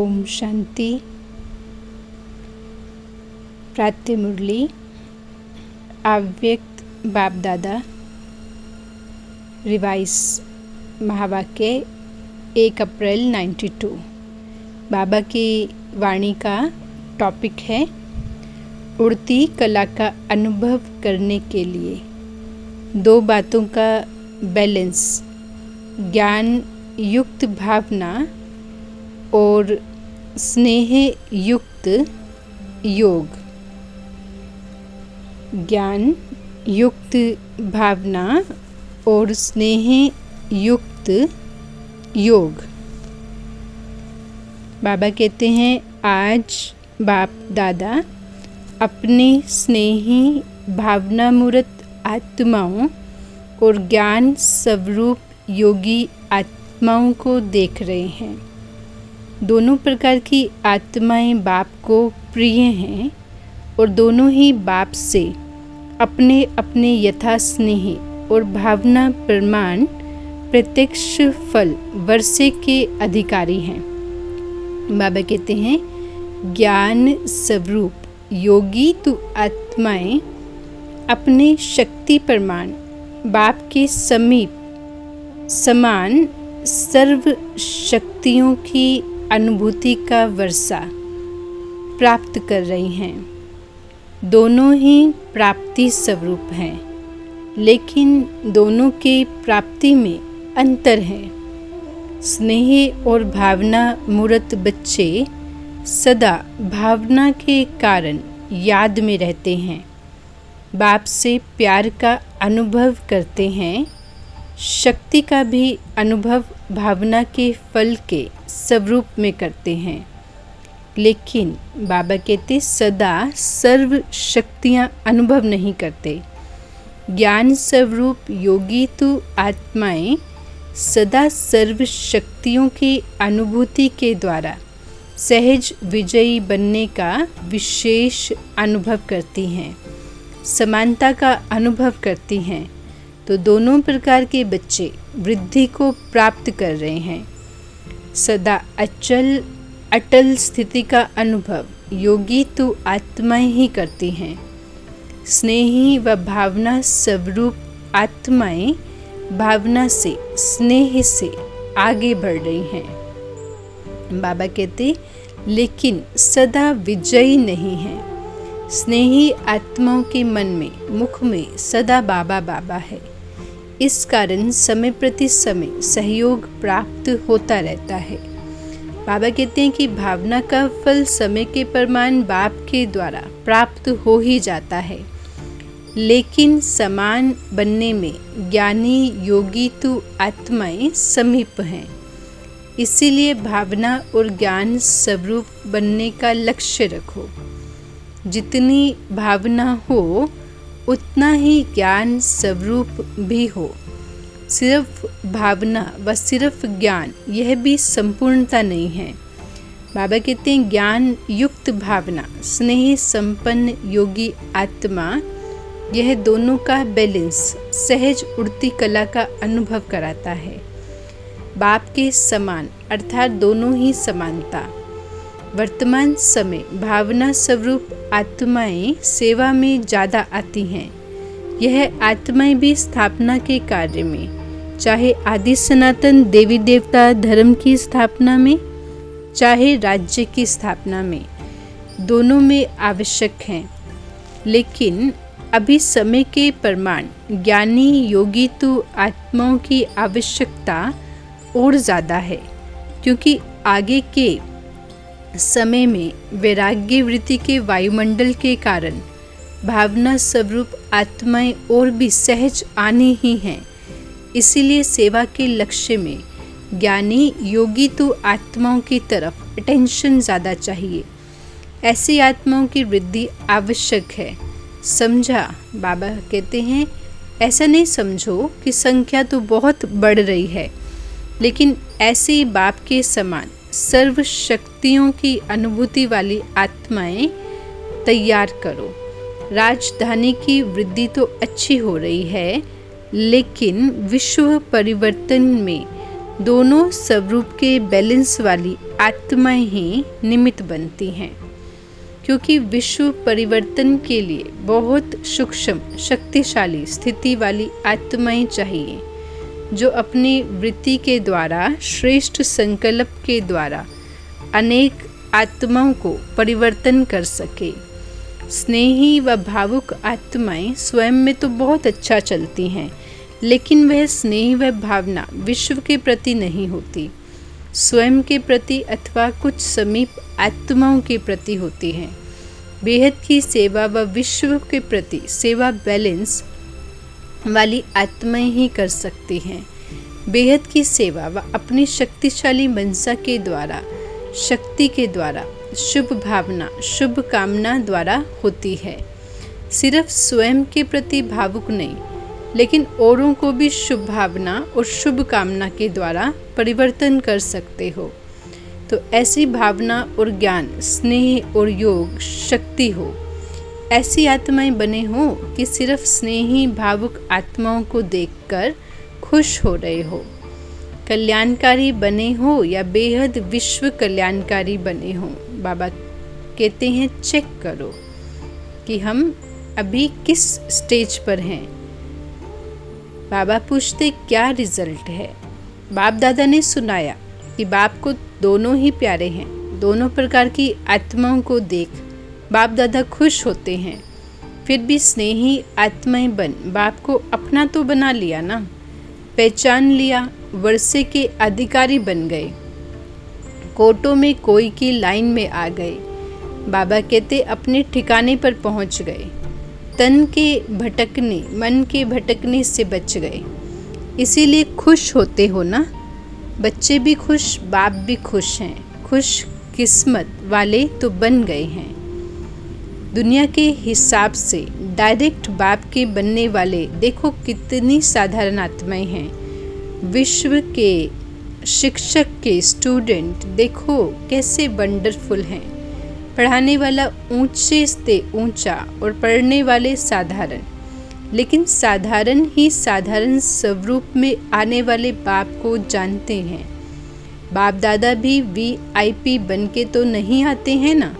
ओम शांति। प्रातः मुरली अव्यक्त बाप दादा रिवाइज महावाक्य 1 अप्रैल 92। बाबा की वाणी का टॉपिक है उड़ती कला का अनुभव करने के लिए दो बातों का बैलेंस, ज्ञान युक्त भावना और स्नेह युक्त योग। ज्ञान युक्त भावना और स्नेह युक्त योग। बाबा कहते हैं आज बाप दादा अपने स्नेही भावनामूर्त आत्माओं और ज्ञान स्वरूप योगी आत्माओं को देख रहे हैं। दोनों प्रकार की आत्माएं बाप को प्रिय हैं और दोनों ही बाप से अपने अपने यथा स्नेह और भावना प्रमाण प्रत्यक्ष फल वर्षे के अधिकारी हैं। बाबा कहते हैं ज्ञान स्वरूप योगी तो आत्माएं अपने शक्ति प्रमाण बाप के समीप समान सर्व शक्तियों की अनुभूति का वर्षा प्राप्त कर रही हैं। दोनों ही प्राप्ति स्वरूप हैं, लेकिन दोनों के प्राप्ति में अंतर है। स्नेह और भावना मूर्त बच्चे सदा भावना के कारण याद में रहते हैं, बाप से प्यार का अनुभव करते हैं, शक्ति का भी अनुभव भावना के फल के स्वरूप में करते हैं। लेकिन बाबा कहते सदा सर्व शक्तियाँ अनुभव नहीं करते। ज्ञान स्वरूप योगी तो आत्माएं सदा सर्व शक्तियों की अनुभूति के द्वारा सहज विजयी बनने का विशेष अनुभव करती हैं, समानता का अनुभव करती हैं। तो दोनों प्रकार के बच्चे वृद्धि को प्राप्त कर रहे हैं। सदा अटल स्थिति का अनुभव योगी तो आत्माएं ही करती हैं। स्नेही व भावना स्वरूप आत्माएं भावना से स्नेह से आगे बढ़ रही हैं। बाबा कहते लेकिन सदा विजयी नहीं है। स्नेही आत्माओं के मन में मुख में सदा बाबा बाबा है। इस कारण समय प्रति समय सहयोग प्राप्त होता रहता है। बाबा कहते हैं कि भावना का फल समय के प्रमाण बाप के द्वारा प्राप्त हो ही जाता है, लेकिन समान बनने में ज्ञानी योगी तो आत्माएं समीप हैं। इसीलिए भावना और ज्ञान स्वरूप बनने का लक्ष्य रखो। जितनी भावना हो उतना ही ज्ञान स्वरूप भी हो। सिर्फ भावना व सिर्फ ज्ञान यह भी संपूर्णता नहीं है। बाबा कहते हैं ज्ञान युक्त भावना स्नेह संपन्न योगी आत्मा यह दोनों का बैलेंस सहज उड़ती कला का अनुभव कराता है। बाप के समान अर्थात दोनों ही समानता। वर्तमान समय भावना स्वरूप आत्माएं सेवा में ज़्यादा आती हैं। यह आत्माएं भी स्थापना के कार्य में, चाहे आदि सनातन देवी देवता धर्म की स्थापना में, चाहे राज्य की स्थापना में, दोनों में आवश्यक हैं। लेकिन अभी समय के प्रमाण ज्ञानी योगी तो आत्माओं की आवश्यकता और ज़्यादा है, क्योंकि आगे के समय में वैराग्य वृत्ति के वायुमंडल के कारण भावना स्वरूप आत्माएं और भी सहज आनी ही हैं। इसीलिए सेवा के लक्ष्य में ज्ञानी योगी तो आत्माओं की तरफ अटेंशन ज़्यादा चाहिए। ऐसी आत्माओं की वृद्धि आवश्यक है। समझा? बाबा कहते हैं ऐसा नहीं समझो कि संख्या तो बहुत बढ़ रही है, लेकिन ऐसे ही बाप के समान सर्व शक्तियों की अनुभूति वाली आत्माएं तैयार करो। राजधानी की वृद्धि तो अच्छी हो रही है, लेकिन विश्व परिवर्तन में दोनों स्वरूप के बैलेंस वाली आत्माएं ही निमित्त बनती हैं, क्योंकि विश्व परिवर्तन के लिए बहुत सूक्ष्म शक्तिशाली स्थिति वाली आत्माएं चाहिए, जो अपनी वृत्ति के द्वारा श्रेष्ठ संकल्प के द्वारा अनेक आत्माओं को परिवर्तन कर सके। स्नेही व भावुक आत्माएं स्वयं में तो बहुत अच्छा चलती हैं, लेकिन वह स्नेह व भावना विश्व के प्रति नहीं होती, स्वयं के प्रति अथवा कुछ समीप आत्माओं के प्रति होती है। बेहद की सेवा व विश्व के प्रति सेवा बैलेंस वाली आत्माएं ही कर सकती हैं। बेहद की सेवा व अपनी शक्तिशाली मनसा के द्वारा, शक्ति के द्वारा, शुभ भावना, शुभ कामना द्वारा होती है। सिर्फ स्वयं के प्रति भावुक नहीं, लेकिन औरों को भी शुभ भावना और शुभ कामना के द्वारा परिवर्तन कर सकते हो। तो ऐसी भावना और ज्ञान, स्नेह और योग शक्ति हो। ऐसी आत्माएं बने हो कि सिर्फ स्नेही भावुक आत्माओं को देखकर खुश हो रहे हो। कल्याणकारी बने हो या बेहद विश्व कल्याणकारी बने हो। बाबा कहते हैं चेक करो कि हम अभी किस स्टेज पर हैं। बाबा पूछते क्या रिजल्ट है। बाप दादा ने सुनाया कि बाप को दोनों ही प्यारे हैं। दोनों प्रकार की आत्माओं को देख बाप दादा खुश होते हैं। फिर भी स्नेही आत्माएं बन बाप को अपना तो बना लिया ना, पहचान लिया, वर्षे के अधिकारी बन गए, कोर्टों में कोई की लाइन में आ गए। बाबा कहते अपने ठिकाने पर पहुंच गए, तन के भटकने, मन के भटकने से बच गए। इसीलिए खुश होते हो ना। बच्चे भी खुश, बाप भी खुश हैं। खुश किस्मत वाले तो बन गए हैं। दुनिया के हिसाब से डायरेक्ट बाप के बनने वाले देखो कितनी साधारण आत्माएं हैं। विश्व के शिक्षक के स्टूडेंट देखो कैसे वंडरफुल हैं। पढ़ाने वाला ऊंचे से ऊंचा और पढ़ने वाले साधारण, लेकिन साधारण ही साधारण स्वरूप में आने वाले बाप को जानते हैं। बाप दादा भी VIP बन के तो नहीं आते हैं ना,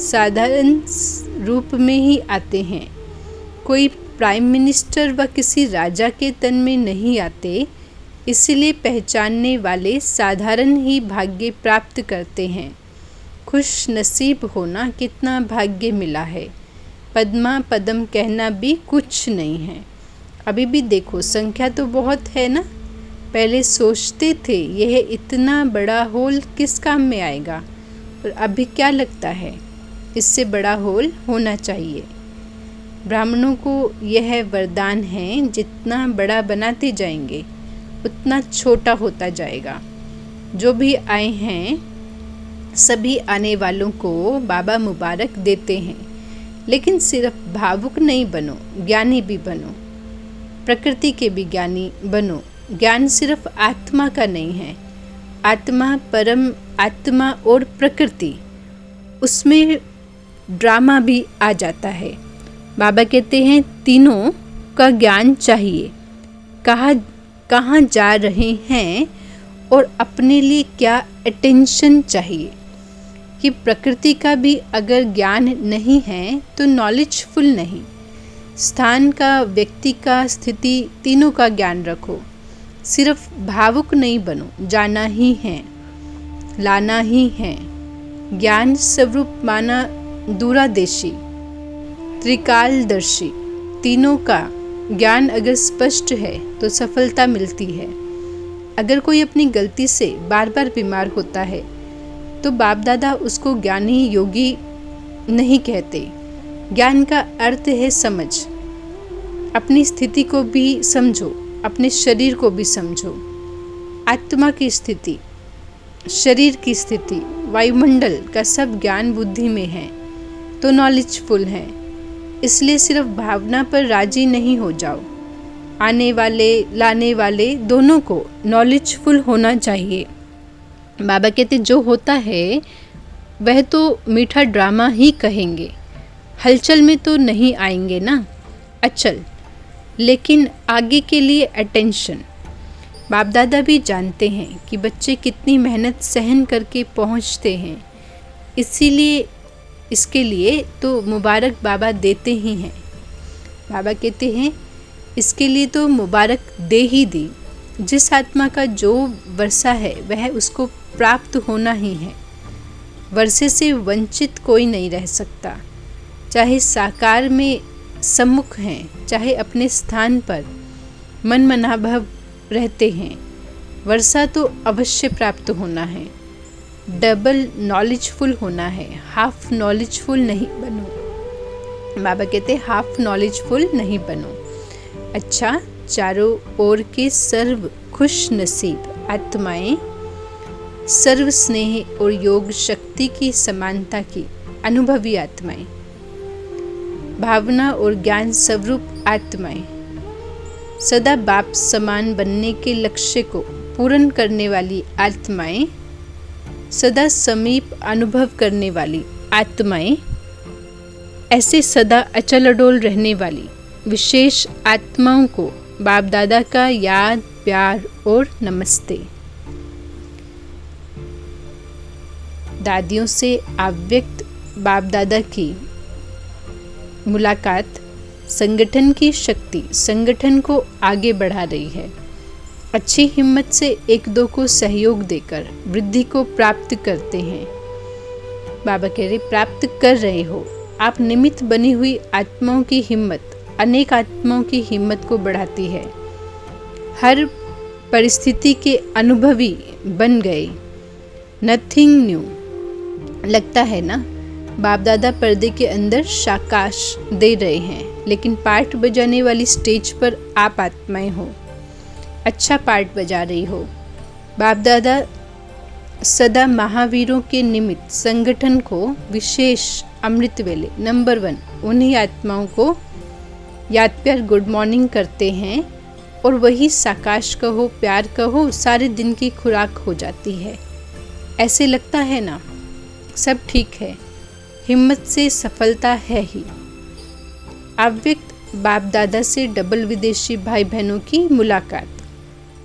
साधारण रूप में ही आते हैं। कोई प्राइम मिनिस्टर व किसी राजा के तन में नहीं आते। इसलिए पहचानने वाले साधारण ही भाग्य प्राप्त करते हैं। खुश नसीब होना कितना भाग्य मिला है। पद्मा पदम कहना भी कुछ नहीं है। अभी भी देखो संख्या तो बहुत है ना। पहले सोचते थे यह इतना बड़ा हॉल किस काम में आएगा, और अभी क्या लगता है इससे बड़ा हॉल होना चाहिए। ब्राह्मणों को यह वरदान है, जितना बड़ा बनाते जाएंगे उतना छोटा होता जाएगा। जो भी आए हैं सभी आने वालों को बाबा मुबारक देते हैं, लेकिन सिर्फ भावुक नहीं बनो, ज्ञानी भी बनो। प्रकृति के भी ज्ञानी बनो। ज्ञान सिर्फ आत्मा का नहीं है। आत्मा, परम आत्मा और प्रकृति, उसमें ड्रामा भी आ जाता है। बाबा कहते हैं तीनों का ज्ञान चाहिए। कहाँ जा रहे हैं और अपने लिए क्या अटेंशन चाहिए। कि प्रकृति का भी अगर ज्ञान नहीं है तो नॉलेजफुल नहीं। स्थान का, व्यक्ति का, स्थिति, तीनों का ज्ञान रखो। सिर्फ भावुक नहीं बनो, जाना ही है, लाना ही है। ज्ञान स्वरूप माना दूरादेशी, त्रिकालदर्शी, तीनों का ज्ञान अगर स्पष्ट है तो सफलता मिलती है। अगर कोई अपनी गलती से बार बार बीमार होता है तो बाप दादा उसको ज्ञानी योगी नहीं कहते। ज्ञान का अर्थ है समझ। अपनी स्थिति को भी समझो, अपने शरीर को भी समझो। आत्मा की स्थिति, शरीर की स्थिति, वायुमंडल का सब ज्ञान बुद्धि में है तो नॉलेजफुल है। इसलिए सिर्फ भावना पर राजी नहीं हो जाओ। आने वाले, लाने वाले दोनों को नॉलेजफुल होना चाहिए। बाबा कहते जो होता है वह तो मीठा ड्रामा ही कहेंगे, हलचल में तो नहीं आएंगे ना, अचल। लेकिन आगे के लिए अटेंशन। बाप दादा भी जानते हैं कि बच्चे कितनी मेहनत सहन करके पहुंचते हैं, इसीलिए इसके लिए तो मुबारक बाबा देते ही हैं। बाबा कहते हैं इसके लिए तो मुबारक दे ही दी। जिस आत्मा का जो वर्षा है वह उसको प्राप्त होना ही है। वर्षे से वंचित कोई नहीं रह सकता, चाहे साकार में सम्मुख हैं, चाहे अपने स्थान पर मन मनाभव रहते हैं। वर्षा तो अवश्य प्राप्त होना है। डबल नॉलेजफुल होना है, हाफ नॉलेजफुल नहीं बनो। बाबा कहते हाफ नॉलेजफुल नहीं बनो। अच्छा, चारों ओर के सर्व खुश नसीब आत्माएं सर्व स्नेह और योग शक्ति की समानता की अनुभवी आत्माएं, भावना और ज्ञान स्वरूप आत्माएं, सदा बाप समान बनने के लक्ष्य को पूर्ण करने वाली आत्माएं, सदा समीप अनुभव करने वाली आत्माएं, ऐसे सदा अचल अडोल रहने वाली विशेष आत्माओं को बाप दादा का याद, प्यार और नमस्ते। दादियों से अव्यक्त बाप दादा की मुलाकात संगठन की शक्ति संगठन को आगे बढ़ा रही है। अच्छी हिम्मत से एक दो को सहयोग देकर वृद्धि को प्राप्त करते हैं। बाबा कह रहे प्राप्त कर रहे हो। आप निमित्त बनी हुई आत्माओं की हिम्मत अनेक आत्माओं की हिम्मत को बढ़ाती है। हर परिस्थिति के अनुभवी बन गए। Nothing new. लगता है ना, बाप दादा पर्दे के अंदर शाकाश दे रहे हैं, लेकिन पार्ट बजाने वाली स्टेज पर आप आत्माएं हो। अच्छा पार्ट बजा रही हो। बाप दादा सदा महावीरों के निमित्त संगठन को विशेष अमृत वेले नंबर 1 उन्हीं आत्माओं को याद प्यार गुड मॉर्निंग करते हैं, और वही साकाश कहो, प्यार कहो, सारे दिन की खुराक हो जाती है। ऐसे लगता है ना, सब ठीक है, हिम्मत से सफलता है ही। अव्यक्त बाप दादा से डबल विदेशी भाई बहनों की मुलाकात।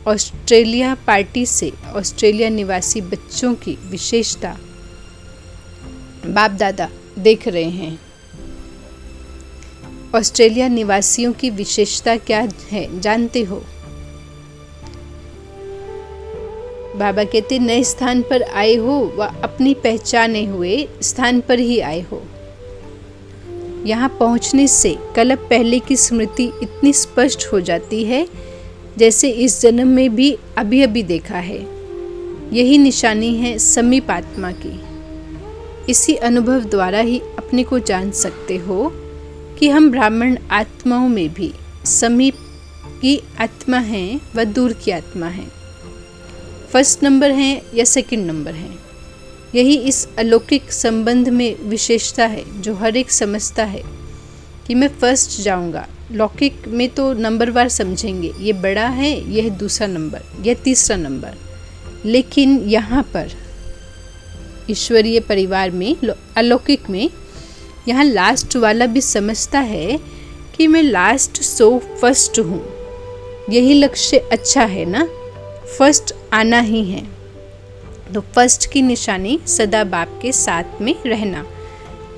ऑस्ट्रेलिया पार्टी से ऑस्ट्रेलिया निवासी बच्चों की विशेषता बाप दादा देख रहे हैं। ऑस्ट्रेलिया निवासियों की विशेषता क्या है जानते हो? बाबा कहते नए स्थान पर आए हो व अपनी पहचाने हुए स्थान पर ही आए हो। यहाँ पहुँचने से कल्प पहले की स्मृति इतनी स्पष्ट हो जाती है जैसे इस जन्म में भी अभी अभी देखा है। यही निशानी है समीप आत्मा की। इसी अनुभव द्वारा ही अपने को जान सकते हो कि हम ब्राह्मण आत्माओं में भी समीप की आत्मा हैं व दूर की आत्मा हैं, फर्स्ट नंबर हैं या सेकंड नंबर हैं। यही इस अलौकिक संबंध में विशेषता है जो हर एक समझता है कि मैं फर्स्ट जाऊंगा। लौकिक में तो नंबरवार समझेंगे, ये बड़ा है, यह दूसरा नंबर, यह तीसरा नंबर। लेकिन यहाँ पर ईश्वरीय परिवार में, अलौकिक में, यहाँ लास्ट वाला भी समझता है कि मैं लास्ट सो फर्स्ट हूँ। यही लक्ष्य अच्छा है ना, फर्स्ट आना ही है। तो फर्स्ट की निशानी सदा बाप के साथ में रहना।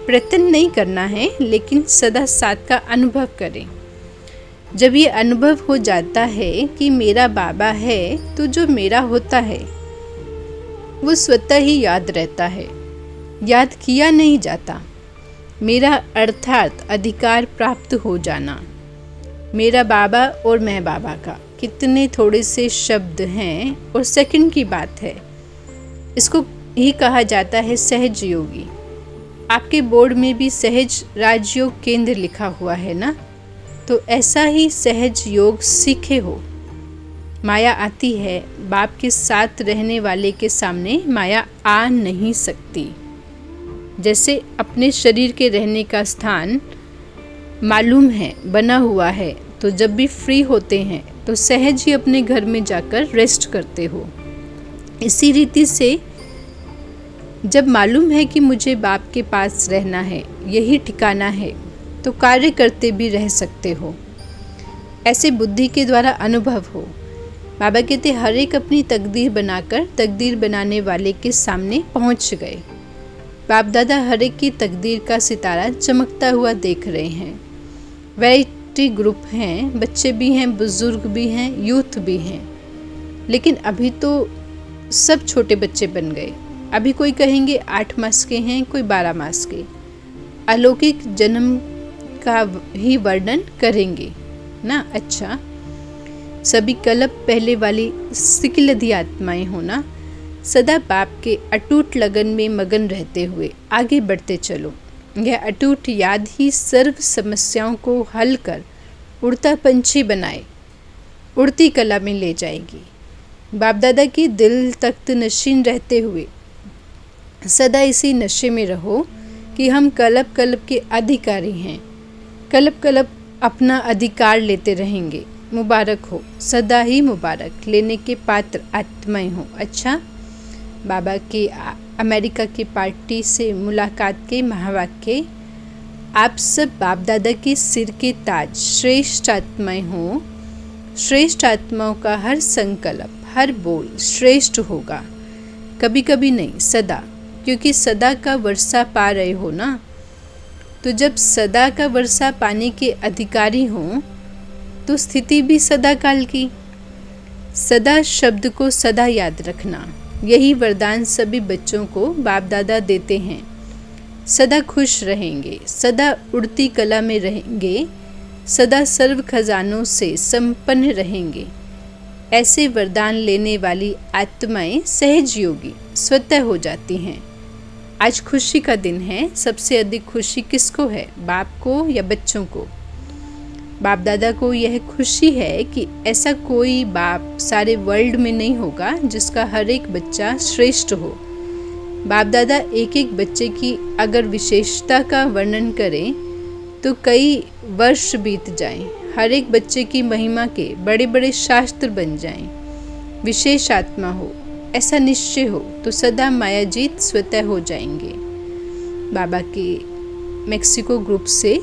प्रयत्न नहीं करना है, लेकिन सदा साथ का अनुभव करें। जब ये अनुभव हो जाता है कि मेरा बाबा है, तो जो मेरा होता है वो स्वतः ही याद रहता है, याद किया नहीं जाता। मेरा अर्थात अधिकार प्राप्त हो जाना। मेरा बाबा और मैं बाबा का कितने थोड़े से शब्द हैं और सेकंड की बात है। इसको ही कहा जाता है सहज योगी। आपके बोर्ड में भी सहज राजयोग केंद्र लिखा हुआ है ना, तो ऐसा ही सहज योग सीखे हो। माया आती है, बाप के साथ रहने वाले के सामने माया आ नहीं सकती। जैसे अपने शरीर के रहने का स्थान मालूम है, बना हुआ है, तो जब भी फ्री होते हैं तो सहज ही अपने घर में जाकर रेस्ट करते हो। इसी रीति से जब मालूम है कि मुझे बाप के पास रहना है, यही ठिकाना है, तो कार्य करते भी रह सकते हो। ऐसे बुद्धि के द्वारा अनुभव हो। बाबा कहते हर एक अपनी तकदीर बनाकर तकदीर बनाने वाले के सामने पहुंच गए। बाप दादा हर एक की तकदीर का सितारा चमकता हुआ देख रहे हैं। वैरायटी ग्रुप हैं, बच्चे भी हैं, बुजुर्ग भी हैं, यूथ भी हैं, लेकिन अभी तो सब छोटे बच्चे बन गए। अभी कोई कहेंगे 8 मास के हैं, कोई 12 मास के। अलौकिक जन्म का ही वर्णन करेंगे ना। अच्छा, सभी कल्प पहले वाली सिकिलधी आत्माएं होना, सदा बाप के अटूट लगन में मगन रहते हुए आगे बढ़ते चलो। यह अटूट याद ही सर्व समस्याओं को हल कर उड़ता पंछी बनाए उड़ती कला में ले जाएगी। बाप दादा की दिल तख्त नशीन रहते हुए सदा इसी नशे में रहो कि हम कल्प कल्प के अधिकारी हैं। कल्प कल्प अपना अधिकार लेते रहेंगे। मुबारक हो, सदा ही मुबारक, लेने के पात्र आत्माएं हो। अच्छा, बाबा के अमेरिका की पार्टी से मुलाकात के महावाक्य। आप सब बाप दादा के सिर के ताज, श्रेष्ठ आत्माएं हो। श्रेष्ठ आत्माओं का हर संकल्प, हर बोल श्रेष्ठ होगा, कभी कभी नहीं, सदा, क्योंकि सदा का वर्षा पा रहे हो ना। तो जब सदा का वर्षा पाने के अधिकारी हों तो स्थिति भी सदा काल की। सदा शब्द को सदा याद रखना, यही वरदान सभी बच्चों को बाप दादा देते हैं। सदा खुश रहेंगे, सदा उड़ती कला में रहेंगे, सदा सर्व खजानों से संपन्न रहेंगे। ऐसे वरदान लेने वाली आत्माएं सहज योगी स्वतः हो जाती हैं। आज खुशी का दिन है। सबसे अधिक खुशी किसको है, बाप को या बच्चों को? बाप दादा को यह खुशी है कि ऐसा कोई बाप सारे वर्ल्ड में नहीं होगा जिसका हर एक बच्चा श्रेष्ठ हो। बाप दादा एक एक बच्चे की अगर विशेषता का वर्णन करें तो कई वर्ष बीत जाएं, हर एक बच्चे की महिमा के बड़े बड़े शास्त्र बन जाएं। विशेष आत्मा हो ऐसा निश्चय हो तो सदा मायाजीत स्वतः हो जाएंगे। बाबा के मेक्सिको ग्रुप से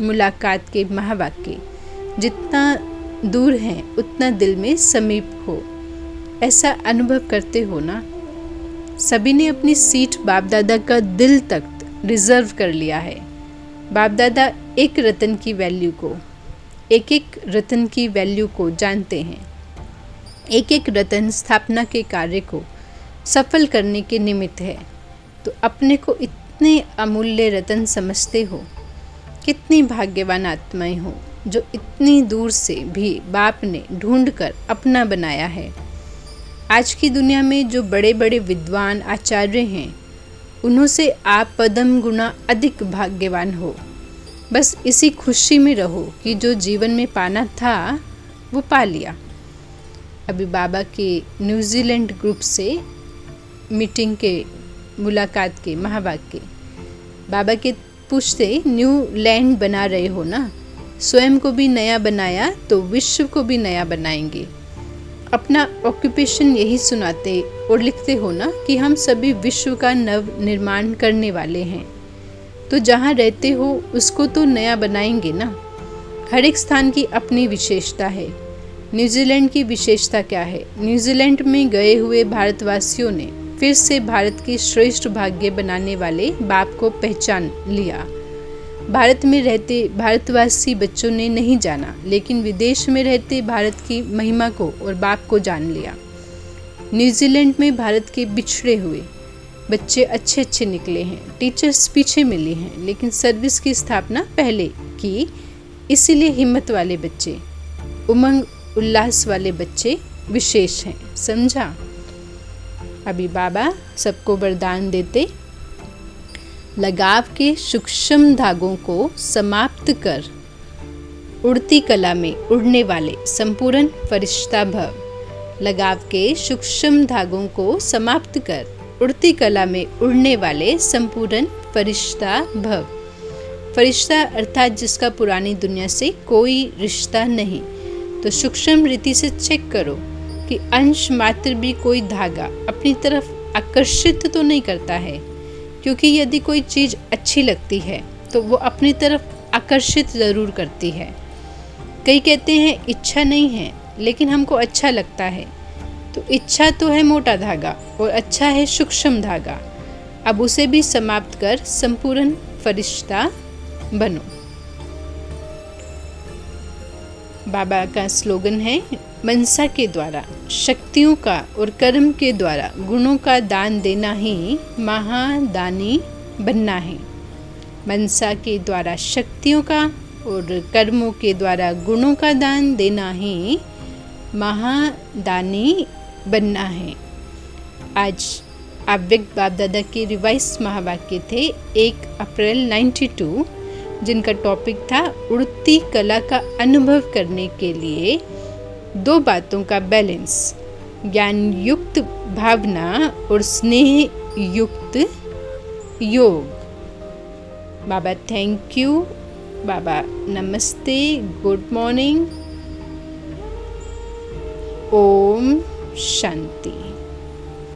मुलाकात के महावाक्य। जितना दूर हैं उतना दिल में समीप हो, ऐसा अनुभव करते हो ना। सभी ने अपनी सीट बाप दादा का दिल तक रिजर्व कर लिया है। बाप दादा एक रतन की वैल्यू को, एक एक रतन की वैल्यू को जानते हैं। एक एक रतन स्थापना के कार्य को सफल करने के निमित्त है। तो अपने को इतने अमूल्य रतन समझते हो। कितनी भाग्यवान आत्माएं हो जो इतनी दूर से भी बाप ने ढूंढकर अपना बनाया है। आज की दुनिया में जो बड़े बड़े विद्वान आचार्य हैं, उन्हों से आप पदम गुना अधिक भाग्यवान हो। बस इसी खुशी में रहो कि जो जीवन में पाना था वो पा लिया। अभी बाबा के न्यूजीलैंड ग्रुप से मीटिंग के मुलाकात के महावाक्य। बाबा के पूछते, न्यू लैंड बना रहे हो ना, स्वयं को भी नया बनाया तो विश्व को भी नया बनाएंगे। अपना ऑक्यूपेशन यही सुनाते और लिखते हो ना कि हम सभी विश्व का नव निर्माण करने वाले हैं। तो जहाँ रहते हो उसको तो नया बनाएंगे ना। हर एक स्थान की अपनी विशेषता है। न्यूजीलैंड की विशेषता क्या है? न्यूजीलैंड में गए हुए भारतवासियों ने फिर से भारत के श्रेष्ठ भाग्य बनाने वाले बाप को पहचान लिया। भारत में रहते भारतवासी बच्चों ने नहीं जाना, लेकिन विदेश में रहते भारत की महिमा को और बाप को जान लिया। न्यूजीलैंड में भारत के बिछड़े हुए बच्चे अच्छे अच्छे निकले हैं। टीचर्स पीछे मिले हैं, लेकिन सर्विस की स्थापना पहले की, इसीलिए हिम्मत वाले बच्चे, उमंग उल्लास वाले बच्चे विशेष हैं। समझा? अभी बाबा सबको वरदान देते, लगाव के सूक्ष्म धागों को समाप्त कर उड़ती कला में उड़ने वाले संपूर्ण फरिश्ता भव। लगाव के सूक्ष्म धागों को समाप्त कर उड़ती कला में उड़ने वाले संपूर्ण फरिश्ता भव। फरिश्ता अर्थात जिसका पुरानी दुनिया से कोई रिश्ता नहीं। तो सूक्ष्म रीति से चेक करो कि अंश मात्र भी कोई धागा अपनी तरफ आकर्षित तो नहीं करता है, क्योंकि यदि कोई चीज़ अच्छी लगती है तो वो अपनी तरफ आकर्षित ज़रूर करती है। कई कहते हैं इच्छा नहीं है, लेकिन हमको अच्छा लगता है। तो इच्छा तो है मोटा धागा और अच्छा है सूक्ष्म धागा। अब उसे भी समाप्त कर संपूर्ण फरिश्ता बनो। बाबा का स्लोगन है, मनसा के द्वारा शक्तियों का और कर्म के द्वारा गुणों का दान देना ही महादानी बनना है। मनसा के द्वारा शक्तियों का और कर्मों के द्वारा गुणों का दान देना ही महादानी बनना है। आज अव्यक्त बाप दादा के रिवाइज महावाक्य थे 1 अप्रैल 92, जिनका टॉपिक था उड़ती कला का अनुभव करने के लिए 2 बातों का बैलेंस, ज्ञान युक्त भावना और स्नेह युक्त योग। बाबा थैंक यू, बाबा नमस्ते, गुड मॉर्निंग, ओम शांति।